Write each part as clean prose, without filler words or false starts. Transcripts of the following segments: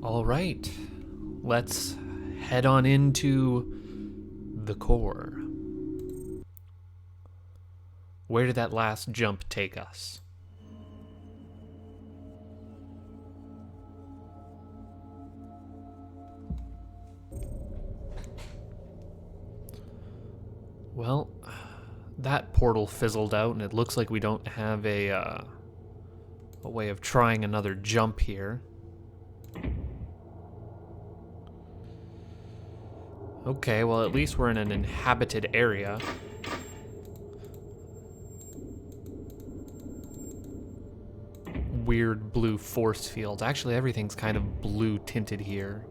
All right, let's head on into the core. Where did that last jump take us? Well, that portal fizzled out, and it looks like we don't have a way of trying another jump here. Okay, well, at least we're in an inhabited area. Weird blue force field. Actually, everything's kind of blue tinted here.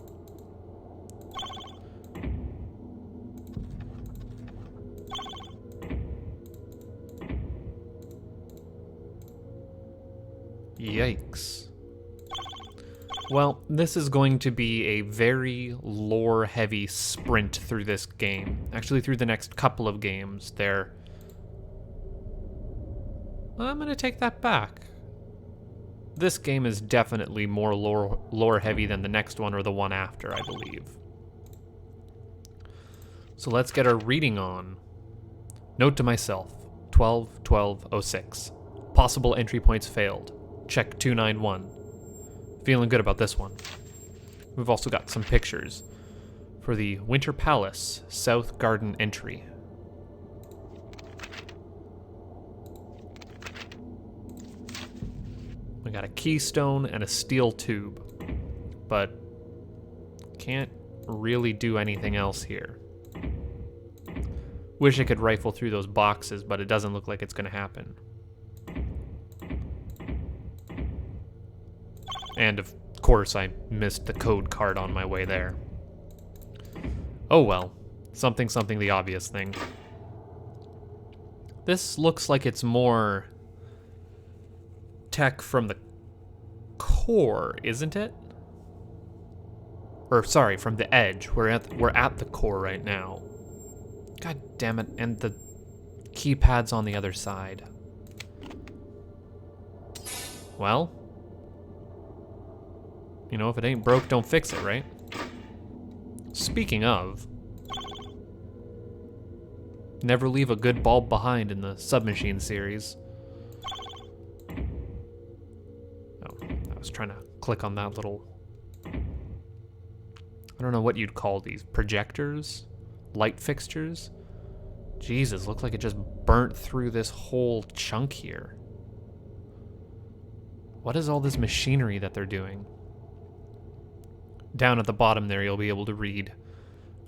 Yikes. Well, this is going to be a very lore-heavy sprint through this game. Actually, through the next couple of games. I'm going to take that back. This game is definitely more lore-heavy than the next one or the one after, I believe. So let's get our reading on. Note to myself, 12-12-06. Possible entry points failed. Check 291. Feeling good about this one. We've also got some pictures for the Winter Palace South Garden entry. We got a keystone and a steel tube, but can't really do anything else here. Wish I could rifle through those boxes, but it doesn't look like it's going to happen. And of course, I missed the code card on my way there. Oh well, something the obvious thing. This looks like it's more tech from the core, isn't it? Or sorry, from the edge. We're at the core right now. God damn it! And the keypad's on the other side. Well. You know, if it ain't broke, don't fix it, right? Speaking of, never leave a good bulb behind in the Submachine series. Oh, I was trying to click on that little... I don't know what you'd call these. Projectors? Light fixtures? Jesus, looks like it just burnt through this whole chunk here. What is all this machinery that they're doing? Down at the bottom there, you'll be able to read,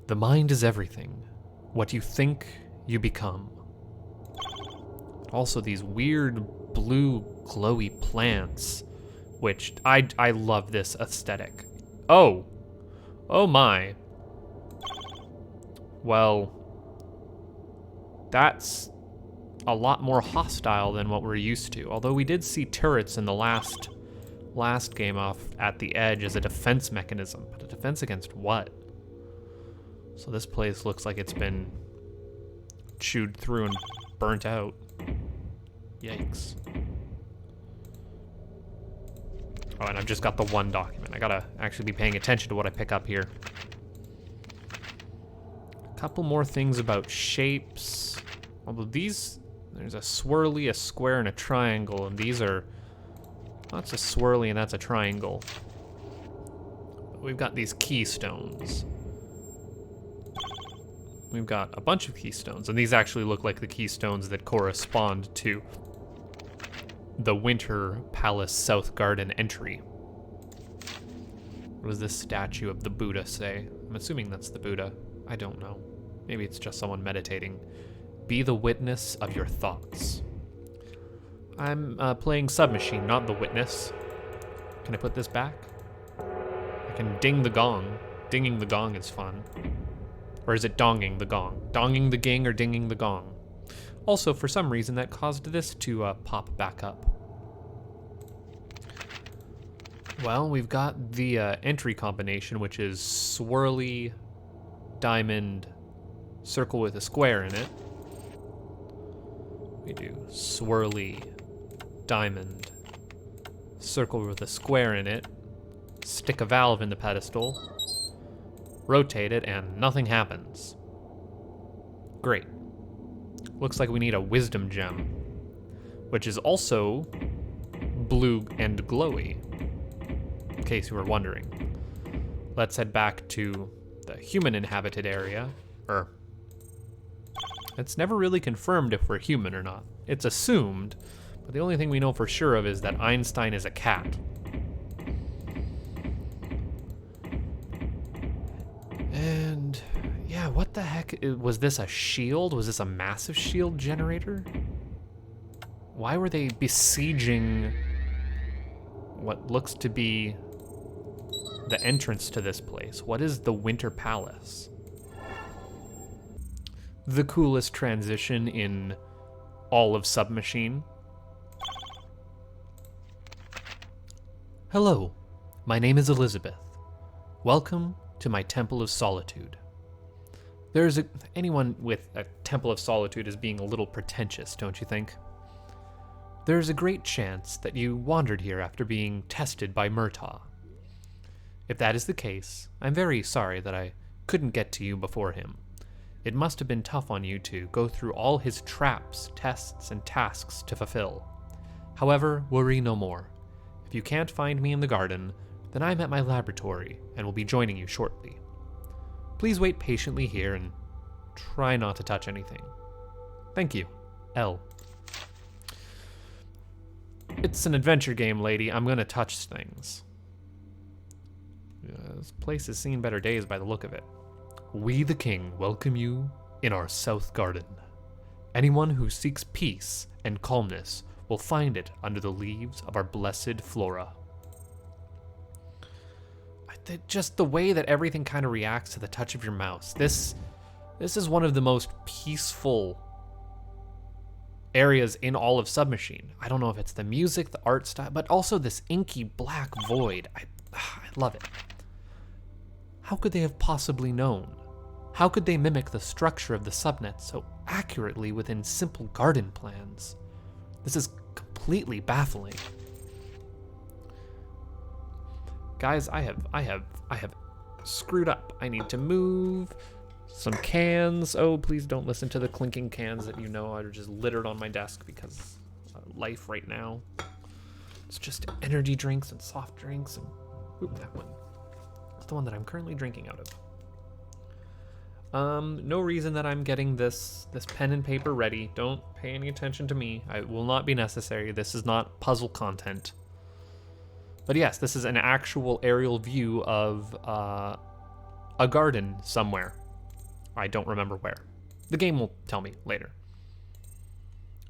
"The mind is everything. What you think, you become." Also, these weird blue glowy plants, which I love this aesthetic. Oh! Oh my. Well, that's a lot more hostile than what we're used to. Although we did see turrets in the last game off at the edge as a defense mechanism. But a defense against what? So this place looks like it's been chewed through and burnt out. Yikes. Oh, and I've just got the one document. I gotta actually be paying attention to what I pick up here. A couple more things about shapes. Although these, there's a swirly, a square, and a triangle, and these are... That's a swirly and that's a triangle. We've got these keystones. We've got a bunch of keystones, and these actually look like the keystones that correspond to the Winter Palace South Garden entry. What does this statue of the Buddha say? I'm assuming that's the Buddha. I don't know. Maybe it's just someone meditating. Be the witness of your thoughts. I'm playing Submachine, not the witness. Can I put this back? I can ding the gong. Dinging the gong is fun. Or is it donging the gong? Donging the ging or dinging the gong? Also, for some reason, that caused this to pop back up. Well, we've got the entry combination, which is swirly, diamond, circle with a square in it. We do swirly, diamond. Circle with a square in it. Stick a valve in the pedestal. Rotate it and nothing happens. Great. Looks like we need a wisdom gem, which is also blue and glowy, in case you were wondering. Let's head back to the human inhabited area, it's never really confirmed if we're human or not. It's assumed, but the only thing we know for sure of is that Einstein is a cat. And yeah, what the heck? Was this a shield? Was this a massive shield generator? Why were they besieging what looks to be the entrance to this place? What is the Winter Palace? The coolest transition in all of Submachine. Hello, my name is Elizabeth. Welcome to my Temple of Solitude. Anyone with a Temple of Solitude is being a little pretentious, don't you think? There's a great chance that you wandered here after being tested by Murtaugh. If that is the case, I'm very sorry that I couldn't get to you before him. It must have been tough on you to go through all his traps, tests, and tasks to fulfill. However, worry no more. If you can't find me in the garden, then I'm at my laboratory and will be joining you shortly. Please wait patiently here and try not to touch anything. Thank you, L. It's an adventure game, lady. I'm gonna touch things. This place has seen better days by the look of it. We, the king, welcome you in our south garden. Anyone who seeks peace and calmness will find it under the leaves of our blessed flora. Just the way that everything kind of reacts to the touch of your mouse. This is one of the most peaceful areas in all of Submachine. I don't know if it's the music, the art style, but also this inky black void. I love it. How could they have possibly known? How could they mimic the structure of the subnet so accurately within simple garden plans? This is completely baffling. Guys, I have screwed up. I need to move some cans. Oh, please don't listen to the clinking cans that you know are just littered on my desk because life right now. It's just energy drinks and soft drinks and that one. It's the one that I'm currently drinking out of. No reason that I'm getting this pen and paper ready. Don't pay any attention to me. It will not be necessary. This is not puzzle content. But yes, this is an actual aerial view of a garden somewhere. I don't remember where. The game will tell me later.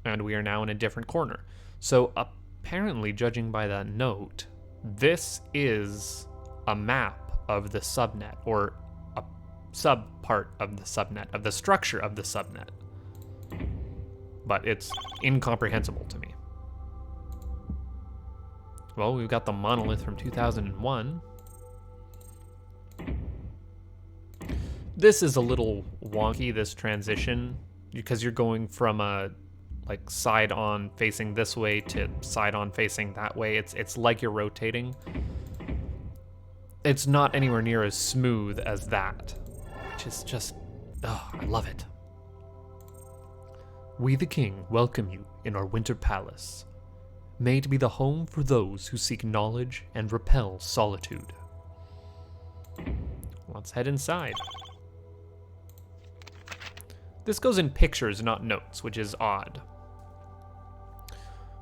And we are now in a different corner. So apparently, judging by that note, this is a map of the subnet, or a sub-part of the subnet, of the structure of the subnet. But it's incomprehensible to me. Well, we've got the monolith from 2001. This is a little wonky, this transition, because you're going from a like side on facing this way to side on facing that way. It's like you're rotating. It's not anywhere near as smooth as that, which is just, I love it. We the king welcome you in our winter palace. May it be the home for those who seek knowledge and repel solitude. Let's head inside. This goes in pictures, not notes, which is odd.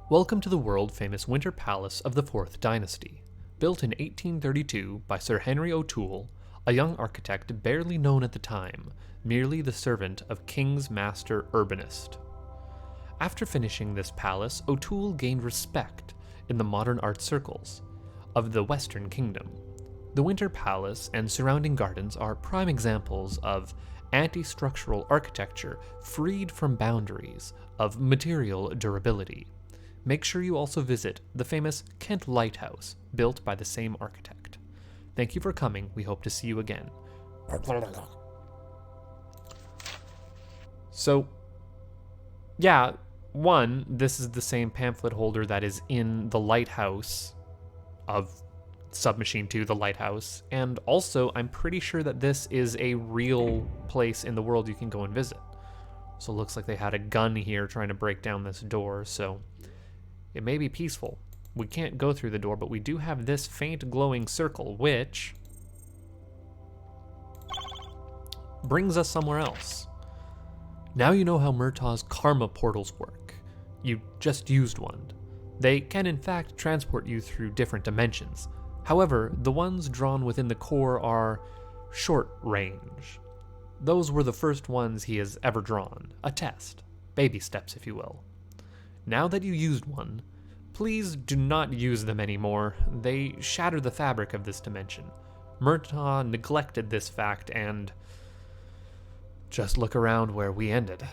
Welcome to the world-famous Winter Palace of the 4th Dynasty, built in 1832 by Sir Henry O'Toole, a young architect barely known at the time, merely the servant of King's master urbanist. After finishing this palace, O'Toole gained respect in the modern art circles of the Western Kingdom. The Winter Palace and surrounding gardens are prime examples of anti-structural architecture freed from boundaries of material durability. Make sure you also visit the famous Kent Lighthouse, built by the same architect. Thank you for coming. We hope to see you again. So, yeah, One, this is the same pamphlet holder that is in the lighthouse of Submachine 2, the lighthouse, and also I'm pretty sure that this is a real place in the world you can go and visit. So it looks like they had a gun here trying to break down this door, so it may be peaceful. We can't go through the door, but we do have this faint glowing circle, which brings us somewhere else. Now you know how Murtaugh's karma portals work. You just used one. They can in fact transport you through different dimensions. However, the ones drawn within the core are short range. Those were the first ones he has ever drawn. A test. Baby steps, if you will. Now that you used one, please do not use them anymore. They shatter the fabric of this dimension. Murtaugh neglected this fact, and just look around where we ended.